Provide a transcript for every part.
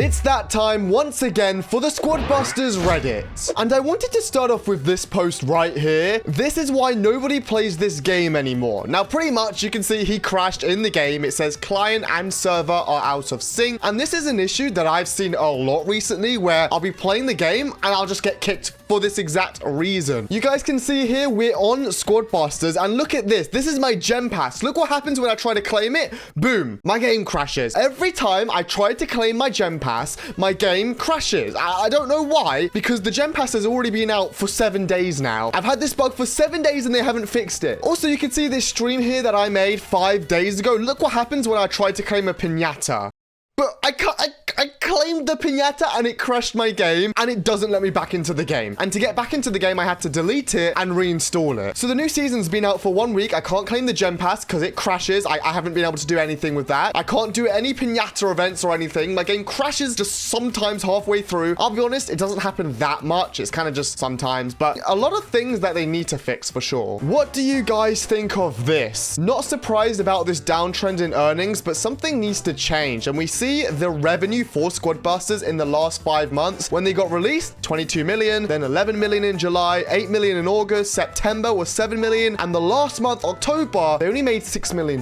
It's that time once again for the Squadbusters Reddit. And I wanted to start off with this post right here. This is why nobody plays this game anymore. Now, pretty much you can see he crashed in the game. It says client and server are out of sync. And this is an issue that I've seen a lot recently where I'll be playing the game and I'll just get kicked for this exact reason. You guys can see here we're on Squadbusters and look at this. This is my gem pass. Look what happens when I try to claim it. Boom, my game crashes. Every time I try to claim my gem pass, my game crashes. I don't know why, because the gem pass has already been out for 7 days now. I've had this bug for 7 days and they haven't fixed it. Also, you can see this stream here that I made 5 days ago. Look what happens when I try to claim a piñata. But I claimed the piñata and it crashed my game and it doesn't let me back into the game. And to get back into the game, I had to delete it and reinstall it. So the new season's been out for 1 week. I can't claim the gem pass because it crashes. I haven't been able to do anything with that. I can't do any piñata events or anything. My game crashes just sometimes halfway through. I'll be honest, it doesn't happen that much. It's kind of just sometimes, but a lot of things that they need to fix for sure. What do you guys think of this? Not surprised about this downtrend in earnings, but something needs to change. And we see the revenue for Squadbusters in the last 5 months. When they got released, 22 million, then 11 million in July, 8 million in August, September was 7 million, and the last month, October, they only made $6 million.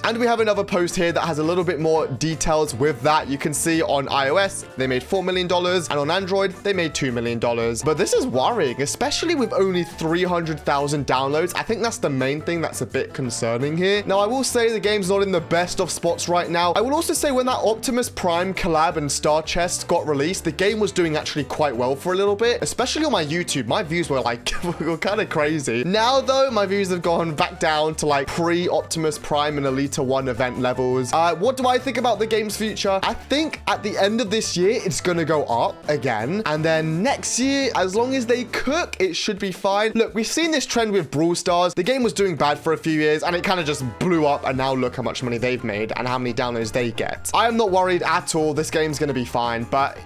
And we have another post here that has a little bit more details with that. You can see on iOS, they made $4 million, and on Android, they made $2 million. But this is worrying, especially with only 300,000 downloads. I think that's the main thing that's a bit concerning here. Now, I will say the game's not in the best of spots right now. I will also say when that Optimus Prime collab and Star Chest got released, the game was doing actually quite well for a little bit, especially on my YouTube. My views were like were kind of crazy. Now though, my views have gone back down to like pre-Optimus Prime and Elite 1 event levels. What do I think about the game's future? I think at the end of this year, it's gonna go up again. And then next year, as long as they cook, it should be fine. Look, we've seen this trend with Brawl Stars. The game was doing bad for a few years and it kind of just blew up. And now look how much money they've made and how many downloads they get. I am not worried at all. This game's gonna be fine, but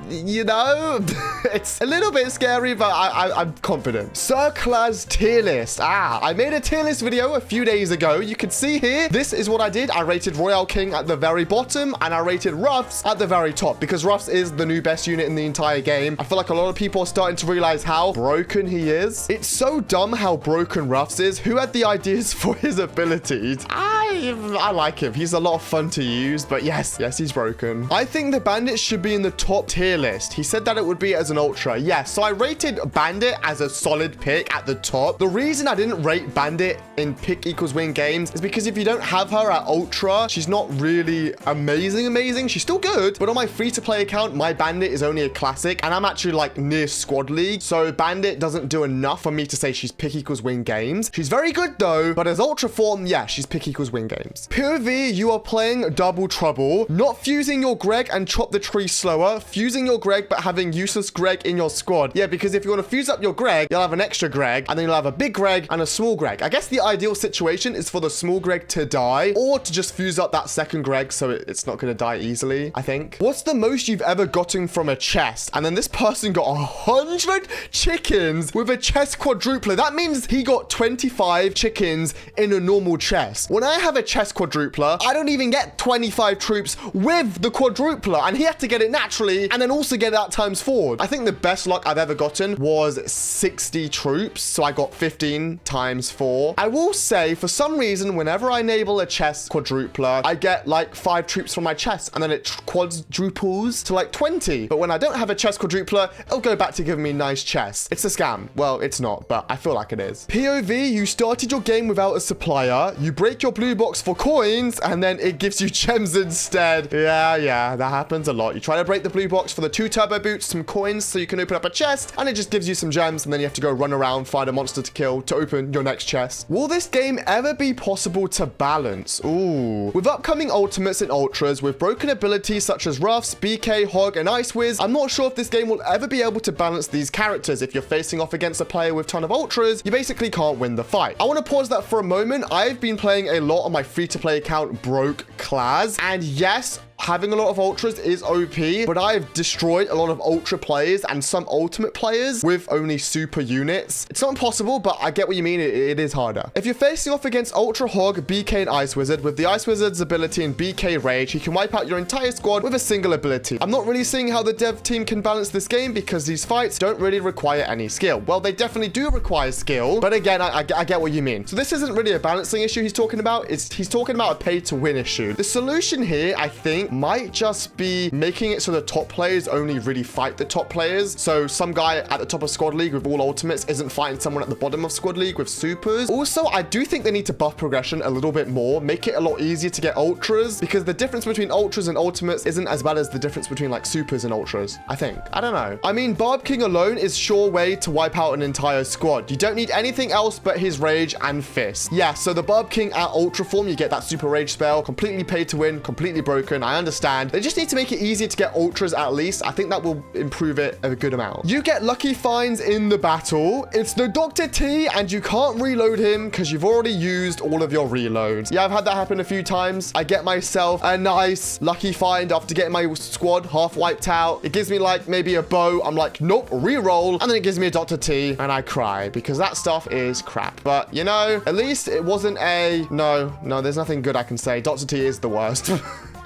you know, it's a little bit scary, but I'm confident. Sir Claz tier list. I made a tier list video a few days ago. You can see here, this is what I did. I rated Royale King at the very bottom and I rated Ruffs at the very top because Ruffs is the new best unit in the entire game. I feel like a lot of people are starting to realize how broken he is. It's so dumb how broken Ruffs is. Who had the ideas for his abilities? I like him. He's a lot of fun to use, but yes, he's broken. I think the Bandit should be in the top tier list. He said that it would be as an ultra. Yes, so I rated Bandit as a solid pick at the top. The reason I didn't rate Bandit in pick equals win games is because if you don't have her at ultra, she's not really amazing. She's still good, but on my free-to-play account, my Bandit is only a classic, and I'm actually like near squad league, so Bandit doesn't do enough for me to say she's pick equals win games. She's very good though, but as ultra form, yeah, she's pick equals win games. POV, you are playing Double Trouble, not fusing your Greg and chop the tree slower, fusing your Greg but having useless Greg in your squad. Yeah, because if you want to fuse up your Greg, you'll have an extra Greg, and then you'll have a big Greg and a small Greg. I guess the ideal situation is for the small Greg to die, or to just fuse up that second Greg so it's not going to die easily, I think. What's the most you've ever gotten from a chest? And then this person got 100 chickens with a chest quadrupler. That means he got 25 chickens in a normal chest. When I have a chest quadrupler, I don't even get 25 troops with the quadrupler, and he had to get it naturally and then also get that times 4. I think the best luck I've ever gotten was 60 troops, so I got 15 times 4. I will say, for some reason, whenever I enable a chest quadrupler, I get like 5 troops from my chest, and then it quadruples to like 20. But when I don't have a chest quadrupler, it'll go back to giving me nice chests. It's a scam. Well, it's not, but I feel like it is. POV, you started your game without a supplier, you break your blue box for coins, and then it gives you gems instead. Yeah, that happens a lot. You try to break the blue box for the 2 turbo boots, some coins so you can open up a chest, and it just gives you some gems, and then you have to go run around, find a monster to kill to open your next chest. Will this game ever be possible to balance? Ooh. With upcoming ultimates and ultras, with broken abilities such as Ruffs, BK, Hog, and Ice Wiz, I'm not sure if this game will ever be able to balance these characters. If you're facing off against a player with a ton of ultras, you basically can't win the fight. I want to pause that for a moment. I've been playing a lot on my free-to-play account, Broke Claz, and yes, having a lot of ultras is OP, but I've destroyed a lot of ultra players and some ultimate players with only super units. It's not impossible, but I get what you mean. It is harder. If you're facing off against Ultra Hog, BK, and Ice Wizard, with the Ice Wizard's ability and BK Rage, he can wipe out your entire squad with a single ability. I'm not really seeing how the dev team can balance this game because these fights don't really require any skill. Well, they definitely do require skill, but again, I get what you mean. So this isn't really a balancing issue he's talking about. He's talking about a pay-to-win issue. The solution here, I think, might just be making it so the top players only really fight the top players. So some guy at the top of Squad League with all ultimates isn't fighting someone at the bottom of Squad League with supers. Also, I do think they need to buff progression a little bit more, make it a lot easier to get ultras, because the difference between ultras and ultimates isn't as bad as the difference between like supers and ultras, I think. I don't know. I mean, Barb King alone is sure way to wipe out an entire squad. You don't need anything else but his rage and fist. Yeah, so the Barb King at ultra form, you get that super rage spell, completely paid to win, completely broken. I understand. They just need to make it easier to get ultras at least. I think that will improve it a good amount. You get lucky finds in the battle. It's the Dr. T, and you can't reload him because you've already used all of your reloads. Yeah, I've had that happen a few times. I get myself a nice lucky find after getting my squad half wiped out. It gives me like maybe a bow. I'm like, nope, re-roll. And then it gives me a Dr. T, and I cry because that stuff is crap. But you know, at least it wasn't a... No, there's nothing good I can say. Dr. T is the worst.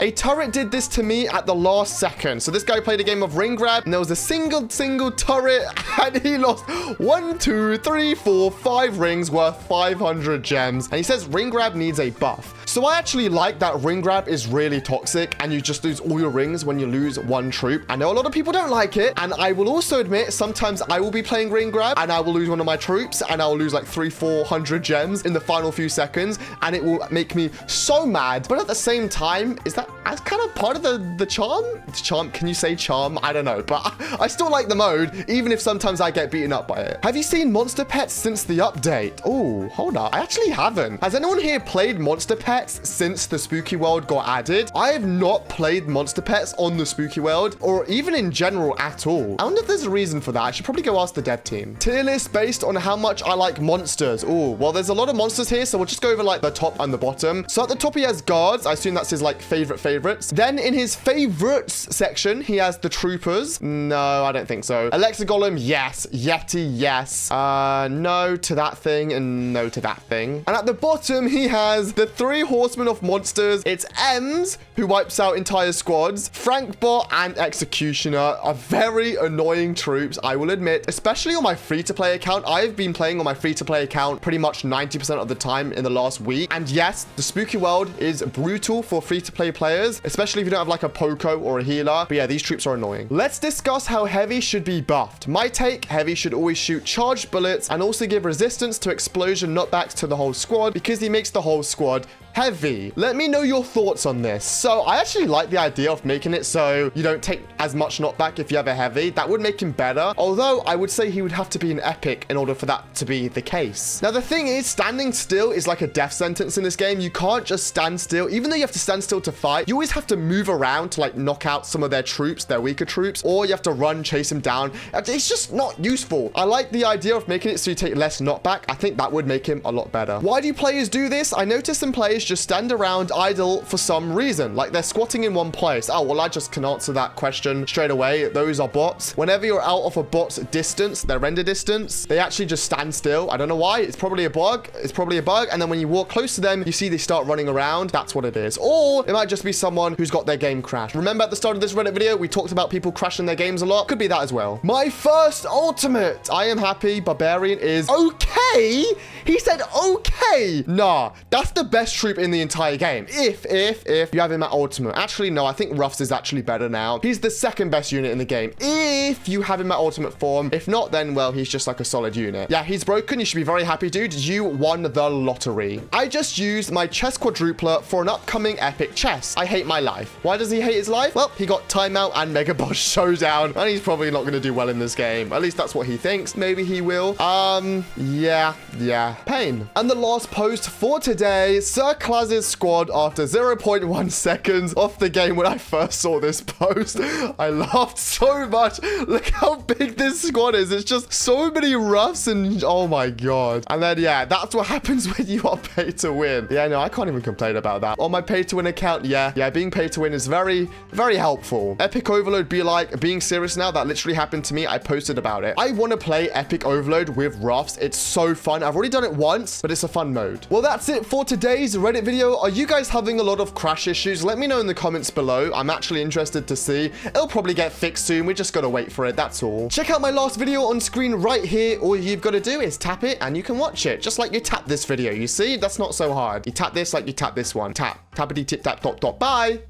A turret did this to me at the last second. So this guy played a game of ring grab, and there was a single turret, and he lost 1, 2, 3, 4, 5 rings worth 500 gems. And he says ring grab needs a buff. So I actually like that ring grab is really toxic, and you just lose all your rings when you lose one troop. I know a lot of people don't like it, and I will also admit sometimes I will be playing ring grab, and I will lose one of my troops, and I will lose like 300-400 gems in the final few seconds, and it will make me so mad. But at the same time, that's kind of part of the charm. Charm, can you say charm? I don't know, but I still like the mode, even if sometimes I get beaten up by it. Have you seen monster pets since the update? Oh, hold up. I actually haven't. Has anyone here played monster pets since the spooky world got added? I have not played monster pets on the spooky world, or even in general at all. I wonder if there's a reason for that. I should probably go ask the dev team. Tier list based on how much I like monsters. Oh, well, there's a lot of monsters here, so we'll just go over like the top and the bottom. So at the top, he has guards. I assume that's his like favorites. Then in his favorites section, he has the troopers. No, I don't think so. Alexa Golem, yes. Yeti, yes. No to that thing and no to that thing. And at the bottom, he has the 3 horsemen of monsters. It's Ems, who wipes out entire squads. Frankbot and Executioner are very annoying troops, I will admit, especially on my free-to-play account. I've been playing on my free-to-play account pretty much 90% of the time in the last week. And yes, the spooky world is brutal for free-to-play players, especially if you don't have like a Poco or a healer. But yeah, these troops are annoying. Let's discuss how heavy should be buffed. My take, heavy should always shoot charged bullets and also give resistance to explosion knockbacks to the whole squad, because he makes the whole squad heavy. Let me know your thoughts on this. So I actually like the idea of making it so you don't take as much knockback if you have a heavy. That would make him better. Although I would say he would have to be an epic in order for that to be the case. Now, the thing is, standing still is like a death sentence in this game. You can't just stand still. Even though you have to stand still to fight, you always have to move around to like knock out some of their troops, their weaker troops, or you have to run, chase them down. It's just not useful. I like the idea of making it so you take less knockback. I think that would make him a lot better. Why do players do this? I noticed some players just stand around idle for some reason, like they're squatting in one place. Oh, well, I just can answer that question straight away. Those are bots. Whenever you're out of a bot's distance, their render distance, they actually just stand still. I don't know why. It's probably a bug. And then when you walk close to them, you see they start running around. That's what it is. Or it might just be someone who's got their game crashed. Remember at the start of this Reddit video, we talked about people crashing their games a lot. Could be that as well. My first ultimate. I am happy. Barbarian is okay. He said okay. Nah, that's the best troop in the entire game. If you have him at ultimate. Actually, no, I think Ruffs is actually better now. He's the second best unit in the game if you have him at ultimate form. If not, then, well, he's just like a solid unit. Yeah, he's broken. You should be very happy, dude. You won the lottery. I just used my chess quadrupler for an upcoming epic chess. I hate my life. Why does he hate his life? Well, he got timeout and mega boss showdown, and he's probably not going to do well in this game. At least that's what he thinks. Maybe he will. Yeah. Pain. And the last post for today, Sir Claz's squad after 0.1 seconds off the game when I first saw this post. I laughed so much. Look how big this squad is. It's just so many roughs and oh my god. And then, yeah, that's what happens when you are pay to win. Yeah, no, I can't even complain about that. On my pay to win account, yeah, being pay to win is very, very helpful. Epic Overload be like, being serious now, that literally happened to me. I posted about it. I want to play Epic Overload with roughs. It's so fun. I've already done it once, but it's a fun mode. Well, that's it for today's Reddit video. Are you guys having a lot of crash issues? Let me know in the comments below. I'm actually interested to see. It'll probably get fixed soon. We just gotta wait for it. That's all. Check out my last video on screen right here. All you've got to do is tap it and you can watch it. Just like you tap this video. You see? That's not so hard. You tap this like you tap this one. Tap. Tappity tip tap dot dot. Bye.